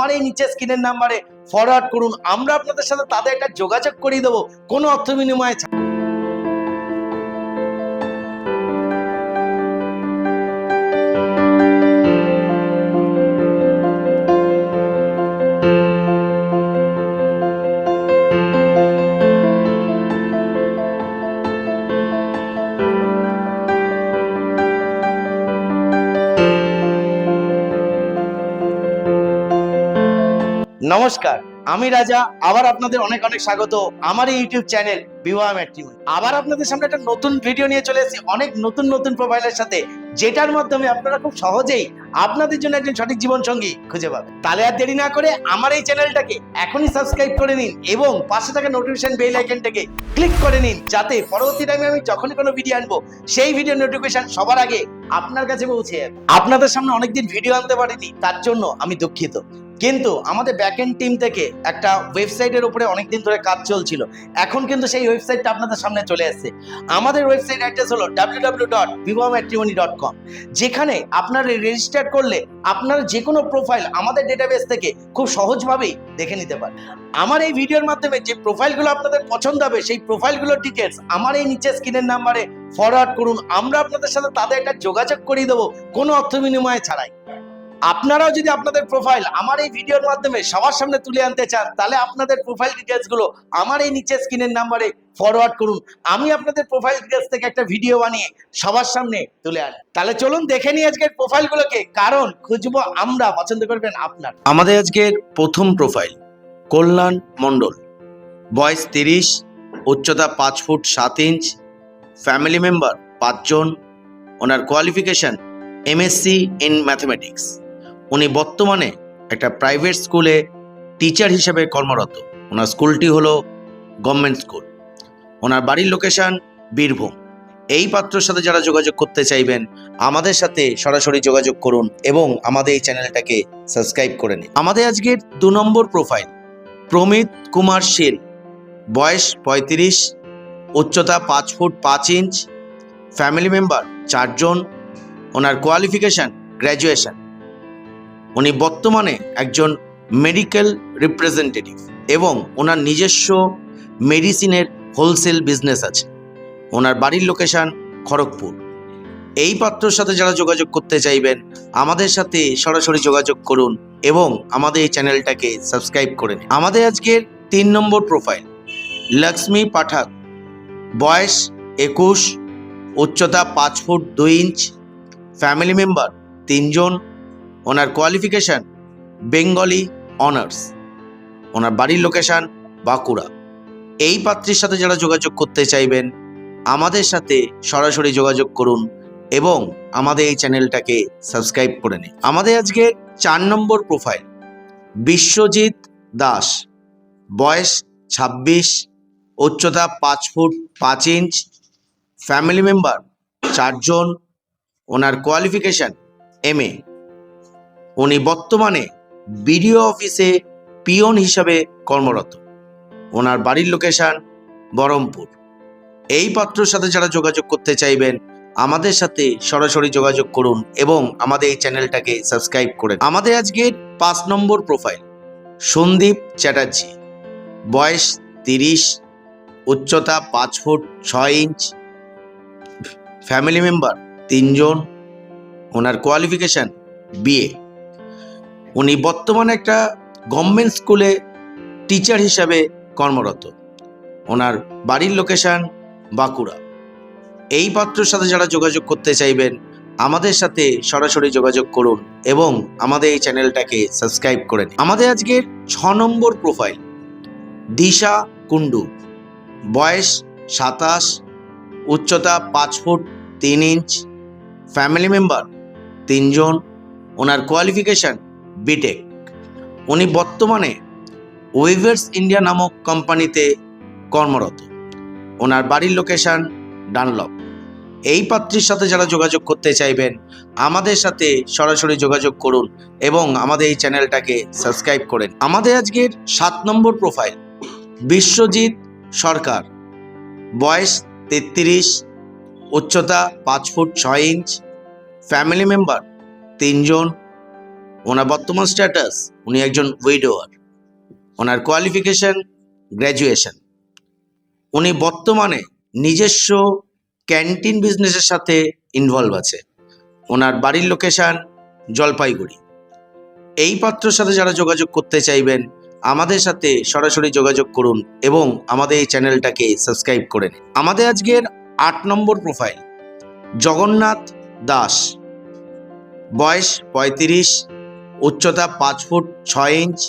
আমার এই নিচে স্ক্রিনের নাম্বারে ফরওয়ার্ড করুন। আমরা আপনাদের সাথে তাদের একটা যোগাযোগ করিয়ে দেবো কোনো অর্থ বিনিময়ে। নমস্কার, আমি রাজা। আবার আপনাদের অনেক অনেক স্বাগত আমার এই ইউটিউব চ্যানেল বিবাহ ম্যাট্রিমনি। আবার আপনাদের সামনে একটা নতুন ভিডিও নিয়ে চলে এসেছি, অনেক নতুন নতুন প্রোফাইলের সাথে, যেটার মাধ্যমে আপনারা খুব সহজেই আপনাদের জন্য একজন সঠিক জীবন সঙ্গী খুঁজে পাবেন। তাহলে আর দেরি না করে আমার এই চ্যানেলটাকে এখনই সাবস্ক্রাইব করে নিন এবং পাশে থাকা নোটিফিকেশন বেল আইকনটাকে ক্লিক করে নিন, যাতে পরবর্তী টাইমে আমি যখনই কোনো ভিডিও আনবো সেই ভিডিও নোটিফিকেশন সবার আগে আপনার কাছে পৌঁছে যাবে। আপনাদের সামনে অনেকদিন ভিডিও আনতে পারিনি, তার জন্য আমি দুঃখিত। কিন্তু আমাদের ব্যাকএন্ড টিম থেকে একটা ওয়েবসাইটের উপরে অনেকদিন ধরে কাজ চলছিল, এখন কিন্তু সেই ওয়েবসাইটটা আপনাদের সামনে চলে আসছে। আমাদের ওয়েবসাইট অ্যাড্রেস holo www.vivahmatrimony.com, যেখানে আপনারা রেজিস্টার করলে আপনারা যে কোনো প্রোফাইল আমাদের ডেটাবেস থেকে খুব সহজভাবেই দেখে নিতে পারেন। আমার এই ভিডিওর মাধ্যমে যে প্রোফাইলগুলো আপনাদের পছন্দ হবে সেই প্রোফাইলগুলোর ডিটেলস আমার এই নিচে স্ক্রিনের নাম্বারে ফরওয়ার্ড করুন। আমরা আপনাদের সাথে তাদের একটা যোগাযোগ করিয়ে দেবো কোনো অর্থ বিনিময়ে ছাড়াই। আপনারাও যদি আপনাদের প্রোফাইল আমার এই ভিডিওর মাধ্যমে সবার সামনে তুলে আনতে চান, তাহলে আপনাদের প্রোফাইল ডিটেলস গুলো আমার এই নিচে স্ক্রিনের নাম্বারে ফরওয়ার্ড করুন। আমি আপনাদের প্রোফাইল ডিটেলস থেকে একটা ভিডিও বানিয়ে সবার সামনে তুলে আনি। তাহলে চলুন দেখে নিই আজকের প্রোফাইলগুলোকে, কারণ খুঁজবো আমরা, পছন্দ করবেন আপনার। আমাদের আজকের প্রথম প্রোফাইল কল্যাণ মণ্ডল, বয়স 30, উচ্চতা 5 ফুট 7 ইঞ্চ, ফ্যামিলি মেম্বার 5 জন, ওনার কোয়ালিফিকেশন এমএসসি ইন ম্যাথমেটিক্স। উনি বর্তমানে একটা প্রাইভেট স্কুলে টিচার হিসেবে কর্মরত। ওনার স্কুলটি হলো গভর্নমেন্ট স্কুল। ওনার বাড়ির লোকেশন বীরভূম। এই পাত্রের সাথে যারা যোগাযোগ করতে চাইবেন আমাদের সাথে সরাসরি যোগাযোগ করুন এবং আমাদের এই চ্যানেলটাকে সাবস্ক্রাইব করে নিন। আমাদের আজকের 2 নম্বর প্রোফাইল প্রমিত কুমার শীল, বয়স 35, উচ্চতা 5 ফুট 5 ইঞ্চ, ফ্যামিলি মেম্বার 4 জন, ওনার কোয়ালিফিকেশন গ্র্যাজুয়েশন। উনি বর্তমানে একজন মেডিকেল রিপ্রেজেন্টেটিভ এবং ওনার নিজস্ব মেডিসিনের হোলসেল বিজনেস আছে। ওনার বাড়ির লোকেশন খড়গপুর। এই পাত্রের সাথে যারা যোগাযোগ করতে চাইবেন আমাদের সাথে সরাসরি যোগাযোগ করুন এবং আমাদের এই চ্যানেলটাকে সাবস্ক্রাইব করে নিন। আমাদের আজকের 3 নম্বর প্রোফাইল লক্ষ্মী পাঠক, বয়স 21, উচ্চতা 5 ফুট 2 ইঞ্চ, ফ্যামিলি মেম্বার 3 জন, ওনার কোয়ালিফিকেশন বেঙ্গলি অনার্স, ওনার বাড়ির লোকেশন বাঁকুড়া। এই পাত্রীর সাথে যারা যোগাযোগ করতে চাইবেন আমাদের সাথে সরাসরি যোগাযোগ করুন এবং আমাদের এই চ্যানেলটাকে সাবস্ক্রাইব করে নিন। আমাদের আজকে 4 নম্বর প্রোফাইল বিশ্বজিৎ দাস, বয়স 26, উচ্চতা 5 ফুট 5 ইঞ্চ, ফ্যামিলি মেম্বার 4 জন, ওনার কোয়ালিফিকেশন এমএ। উনি বর্তমানে বিডিও অফিসে পিয়ন হিসাবে কর্মরত। ওনার বাড়ির লোকেশন বহরমপুর। এই পাত্রের সাথে যারা যোগাযোগ করতে চাইবেন আমাদের সাথে সরাসরি যোগাযোগ করুন এবং আমাদের এই চ্যানেলটাকে সাবস্ক্রাইব করে। আমাদের আজকের 5 নম্বর প্রোফাইল সন্দীপ চ্যাটার্জি, বয়স 30, উচ্চতা 5 ফুট 6 ইঞ্চ, ফ্যামিলি মেম্বার 3 জন, ওনার কোয়ালিফিকেশন বিএ। উনি বর্তমানে একটা গভর্নমেন্ট স্কুলে টিচার হিসাবে কর্মরত। ওনার বাড়ির লোকেশন বাঁকুড়া। এই পাত্রের সাথে যারা যোগাযোগ করতে চাইবেন আমাদের সাথে সরাসরি যোগাযোগ করুন এবং আমাদের এই চ্যানেলটাকে সাবস্ক্রাইব করে নিন। আমাদের আজকের 6 নম্বর প্রোফাইল দিশা কুন্ডু, বয়স 27, উচ্চতা 5 ফুট 3 ইঞ্চ, ফ্যামিলি মেম্বার 3 জন, ওনার কোয়ালিফিকেশন বিটেক। উনি বর্তমানে ওয়েভার্স ইন্ডিয়া নামক কোম্পানিতে কর্মরত। ওনার বাড়ির লোকেশন ডানলপ। এই পাত্রীর সাথে যারা যোগাযোগ করতে চাইবেন আমাদের সাথে সরাসরি যোগাযোগ করুন এবং আমাদের এই চ্যানেলটাকে সাবস্ক্রাইব করেন। আমাদের আজকের 7 নম্বর প্রোফাইল বিশ্বজিৎ সরকার, বয়স 33, উচ্চতা 5 ফুট 6 ইঞ্চ, ফ্যামিলি মেম্বার 3 জন, ওনার বর্তমান স্ট্যাটাস উনি একজন উইডোয়ার। ওনার কোয়ালিফিকেশন গ্র্যাজুয়েশন। উনি বর্তমানে নিজস্ব ক্যান্টিন বিজনেসের সাথে ইনভলভ আছে। ওনার বাড়ির লোকেশন জলপাইগুড়ি। এই পাত্রের সাথে যারা যোগাযোগ করতে চাইবেন আমাদের সাথে সরাসরি যোগাযোগ করুন এবং আমাদের এই চ্যানেলটাকে সাবস্ক্রাইব করে নিন। আমাদের আজকের 8 নম্বর প্রোফাইল জগন্নাথ দাস, বয়স 35, উচ্চতা 5 ফুট 6 ইঞ্চ,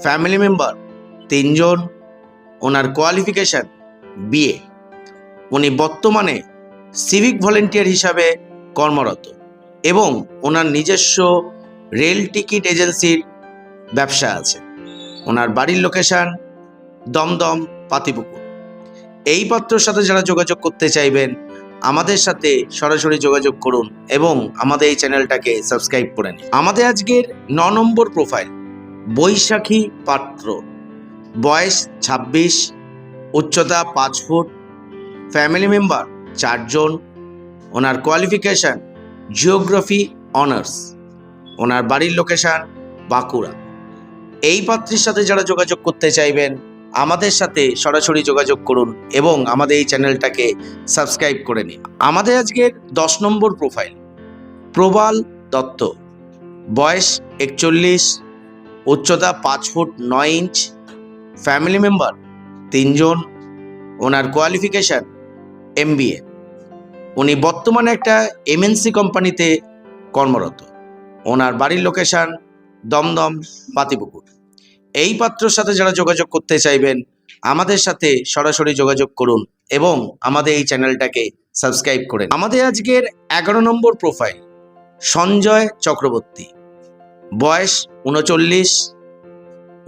ফ্যামিলি মেম্বার 3 জন, ওনার কোয়ালিফিকেশন বিএ। উনি বর্তমানে সিভিক ভলেন্টিয়ার হিসাবে কর্মরত এবং ওনার নিজস্ব রেল টিকিট এজেন্সির ব্যবসা আছে। ওনার বাড়ির লোকেশন দমদম পাতিপুকুর। এই পাত্রের সাথে যারা যোগাযোগ করতে চাইবেন আমাদের সাথে সরাসরি যোগাযোগ করুন এবং আমাদের এই চ্যানেলটাকে সাবস্ক্রাইব করে নিন। আমাদের আজকের 9 নম্বর প্রোফাইল বৈশাখী পাত্র, বয়স 26, উচ্চতা 5 ফুট, ফ্যামিলি মেম্বার 4 জন, ওনার কোয়ালিফিকেশন জিওগ্রাফি অনার্স, ওনার বাড়ির লোকেশন বাঁকুড়া। এই পাত্রীর সাথে যারা যোগাযোগ করতে চাইবেন আমাদের সাথে সরাসরি যোগাযোগ করুন এবং আমাদের এই চ্যানেলটাকে সাবস্ক্রাইব করে নিন। আমাদের আজকের 10 নম্বর প্রোফাইল প্রবাল দত্ত, বয়স 41, উচ্চতা 5 ফুট 9 ইঞ্চ, ফ্যামিলি মেম্বার 3 জন, ওনার কোয়ালিফিকেশন MBA। উনি বর্তমানে একটা MNC কোম্পানিতে কর্মরত। ওনার বাড়ির লোকেশন দমদম পাতিপুকুর। এই পাত্রের সাথে যারা যোগাযোগ করতে চাইবেন আমাদের সাথে সরাসরি যোগাযোগ করুন এবং আমাদের এই চ্যানেলটাকে সাবস্ক্রাইব করে নিন। আমাদের আজকের 11 নম্বর প্রোফাইল সঞ্জয় চক্রবর্তী, বয়স 39,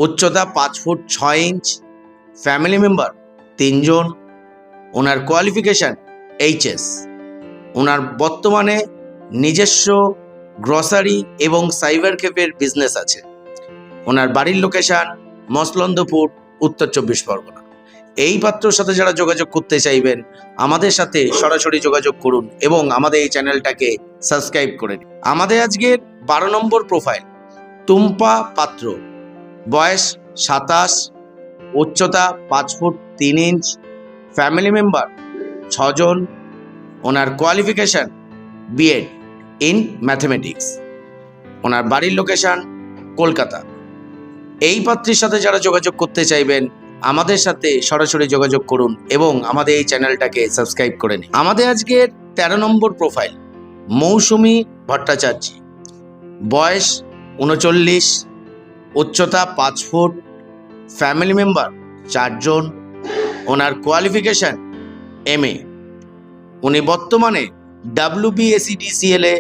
উচ্চতা 5 ফুট 6 ইঞ্চ, ফ্যামিলি মেম্বার 3 জন, ওনার কোয়ালিফিকেশন HS। ওনার বর্তমানে নিজস্ব গ্রসারি এবং সাইবার ক্যাফের বিজনেস আছে। ওনার বাড়ির লোকেশন মসলন্দপুর, উত্তর 24 পরগনা। এই পাত্রের সাথে যারা যোগাযোগ করতে চাইবেন আমাদের সাথে সরাসরি যোগাযোগ করুন এবং আমাদের এই চ্যানেলটাকে সাবস্ক্রাইব করে নিন। আমাদের আজকের 12 নম্বর প্রোফাইল টুম্পা পাত্র, বয়স 27, উচ্চতা 5 ফুট 3 ইঞ্চ, ফ্যামিলি মেম্বার 6 জন, ওনার কোয়ালিফিকেশন BEd ইন ম্যাথমেটিক্স, ওনার বাড়ির লোকেশন কলকাতা। এই পাত্রীর সাথে যারা যোগাযোগ করতে চাইবেন আমাদের সাথে সরাসরি যোগাযোগ করুন এবং আমাদের এই চ্যানেলটাকে সাবস্ক্রাইব করে নিন। আমাদের আজকের 13 নম্বর প্রোফাইল মৌসুমী ভট্টাচার্য, বয়স 39, উচ্চতা 5 ফুট, ফ্যামিলি মেম্বার 4 জন, ওনার কোয়ালিফিকেশন MA। উনি বর্তমানে WBSEDCL এ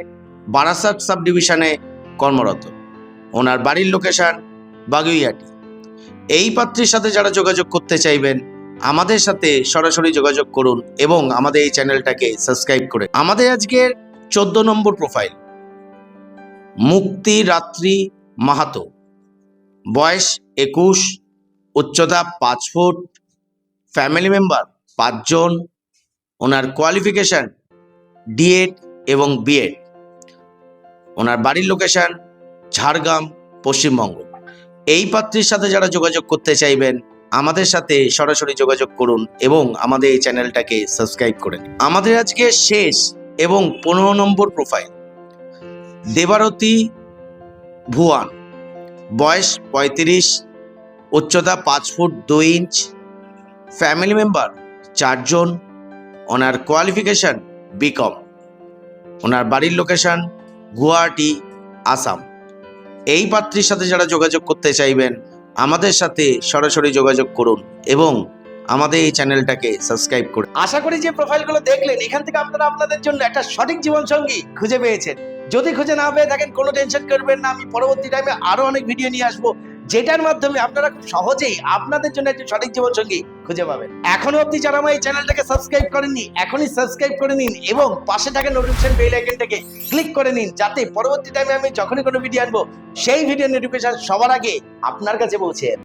বারাসাত সাব ডিভিশনে কর্মরত। ওনার বাড়ির লোকেশন বাগুইয়াটি। এই পাত্রীর সাথে যারা যোগাযোগ করতে চাইবেন আমাদের সাথে সরাসরি যোগাযোগ করুন এবং আমাদের এই চ্যানেলটাকে সাবস্ক্রাইব করে। আমাদের আজকের 14 নম্বর প্রোফাইল মুক্তি রাত্রি মাহাতো, বয়স 21, উচ্চতা 5 ফুট, ফ্যামিলি মেম্বার 5 জন, ওনার কোয়ালিফিকেশন DEd এবং BEd, ওনার বাড়ির লোকেশন ঝাড়গ্রাম, পশ্চিমবঙ্গ। এই পাত্রীর সাথে যারা যোগাযোগ করতে চাইবেন আমাদের সাথে সরাসরি যোগাযোগ করুন এবং আমাদের এই চ্যানেলটাকে সাবস্ক্রাইব করে নিন। আমাদের আজকে শেষ এবং 15 নম্বর প্রোফাইল দেবারতী ভুয়ান, বয়স 35, উচ্চতা 5 ফুট 2 ইঞ্চ, ফ্যামিলি মেম্বার 4 জন, ওনার কোয়ালিফিকেশন BCom, ওনার বাড়ির লোকেশন গুয়াহাটি, আসাম। এই পাত্রীর সাথে যারা যোগাযোগ করতে চাইবেন আমাদের সাথে সরাসরি যোগাযোগ করুন এবং আমাদের এই চ্যানেলটাকে সাবস্ক্রাইব করুন। আশা করি যে প্রোফাইলগুলো দেখলেন এখান থেকে আপনারা আপনাদের জন্য একটা সঠিক জীবনসঙ্গী খুঁজে পেয়েছেন। যদি খুঁজে না পেয়ে থাকেন কোনো টেনশন করবেন না, আমি পরবর্তী টাইমে আরো অনেক ভিডিও নিয়ে আসবো যেটার মাধ্যমে আপনারা খুব সহজেই আপনাদের জন্য একটা সঠিক জীবনসঙ্গী খুঁজে পাবেন। এখনো অবধি যারা আমার এই চ্যানেলটাকে সাবস্ক্রাইব করেননি এখনই সাবস্ক্রাইব করে নিন এবং পাশে থাকা নোটিফিকেশন বেল আইকনটাকে ক্লিক করে নিন যাতে পরবর্তী টাইমে আমি যখনই কোনো ভিডিও আনবো সেই ভিডিও নোটিফিকেশন সবার আগে আপনার কাছে পৌঁছে যায়।